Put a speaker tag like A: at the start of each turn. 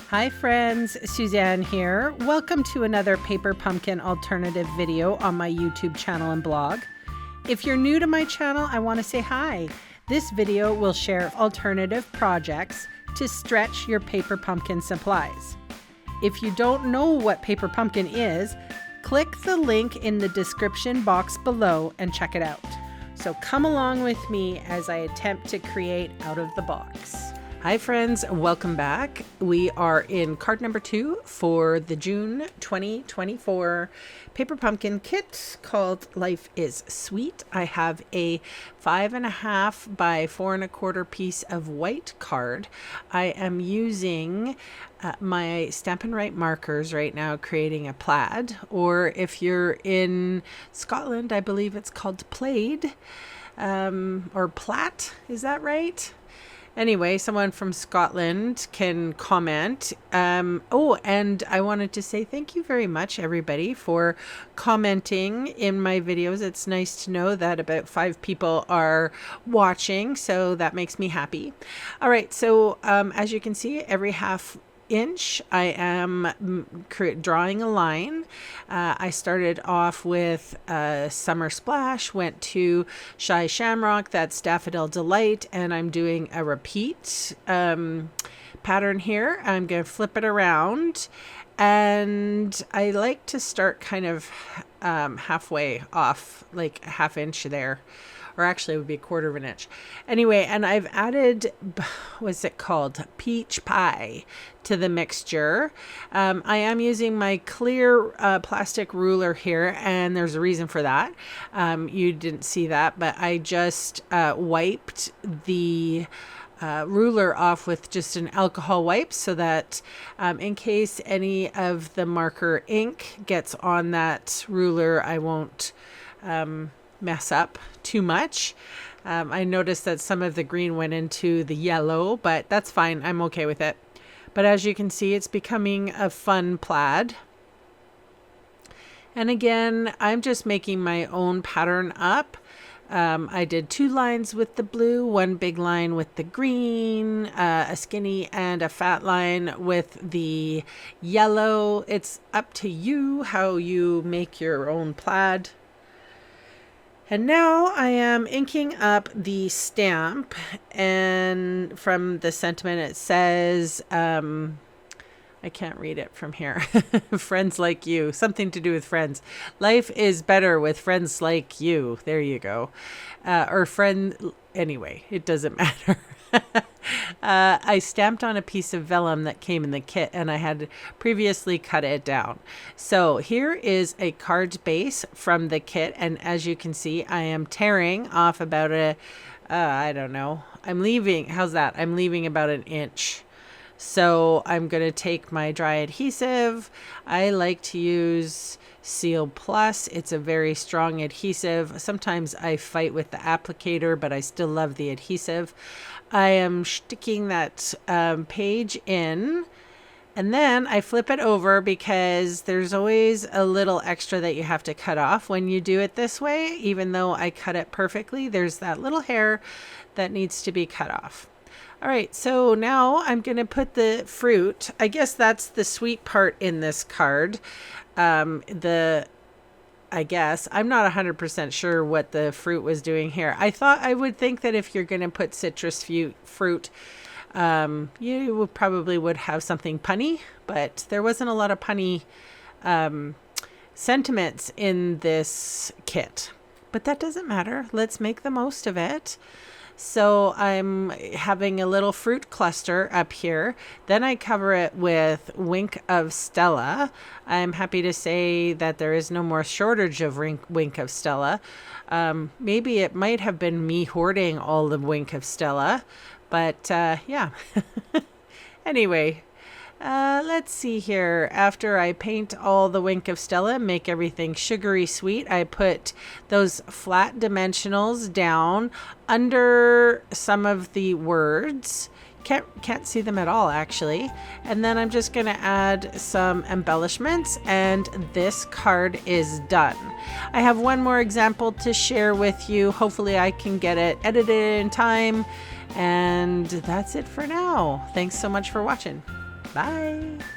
A: Hi friends, Suzanne here. Welcome to another paper pumpkin alternative video on my YouTube channel and blog. If you're new to my channel, I want to say hi. This video will share alternative projects to stretch your paper pumpkin supplies. If you don't know what paper pumpkin is, click the link in the description box below and check it out. So come along with me as I attempt to create out of the box. Hi friends, welcome back. We are in card number 2 for the June 2024 paper pumpkin kit called Life is Sweet. I have a 5.5 by 4 1/4 piece of white card. I am using my Stampin' Up markers right now, creating a plaid, or if you're in Scotland, I believe it's called plaid, or plat, is that right? Anyway, someone from Scotland can comment. And I wanted to say thank you very much, everybody, for commenting in my videos. It's nice to know that about 5 people are watching, so that makes me happy. All right, so as you can see, every half inch I am drawing a line. I started off with Summer Splash, went to Shy Shamrock, that's Daffodil Delight, and I'm doing a repeat pattern here. I'm going to flip it around, and I like to start kind of halfway off, like a half inch there. Or actually it would be 1/4 inch. Anyway, and I've added, what's it called? Peach pie to the mixture. I am using my clear plastic ruler here, and there's a reason for that. You didn't see that, but I just wiped the ruler off with just an alcohol wipe so that in case any of the marker ink gets on that ruler, I won't mess up too much. I noticed that some of the green went into the yellow, but that's fine. I'm okay with it. But as you can see, it's becoming a fun plaid. And again, I'm just making my own pattern up. I did 2 lines with the blue, 1 big line with the green, a skinny and a fat line with the yellow. It's up to you how you make your own plaid. And now I am inking up the stamp, and from the sentiment it says, I can't read it from here, friends like you, something to do with friends. Life is better with friends like you. There you go. Or friend, anyway, it doesn't matter. I stamped on a piece of vellum that came in the kit, and I had previously cut it down. So here is a card base from the kit, and as you can see, I am tearing off about I don't know. I'm leaving, how's that? I'm leaving about 1 inch. So I'm going to take my dry adhesive. I like to use Seal Plus. It's a very strong adhesive. Sometimes I fight with the applicator, but I still love the adhesive. I am sticking that page in, and then I flip it over because there's always a little extra that you have to cut off when you do it this way. Even though I cut it perfectly, there's that little hair that needs to be cut off. All right, so now I'm going to put the fruit. I guess that's the sweet part in this card. I guess I'm not 100% sure what the fruit was doing here. I thought I would think that if you're going to put citrus fruit, you probably would have something punny, but there wasn't a lot of punny sentiments in this kit. But that doesn't matter. Let's make the most of it. So I'm having a little fruit cluster up here. Then I cover it with Wink of Stella. I'm happy to say that there is no more shortage of Wink of Stella. Maybe it might have been me hoarding all the Wink of Stella, but yeah. Anyway, let's see here. After I paint all the Wink of Stella, make everything sugary sweet, I put those flat dimensionals down under some of the words. Can't see them at all, actually. And then I'm just going to add some embellishments, and this card is done. I have one more example to share with you. Hopefully I can get it edited in time. And that's it for now. Thanks so much for watching. Bye.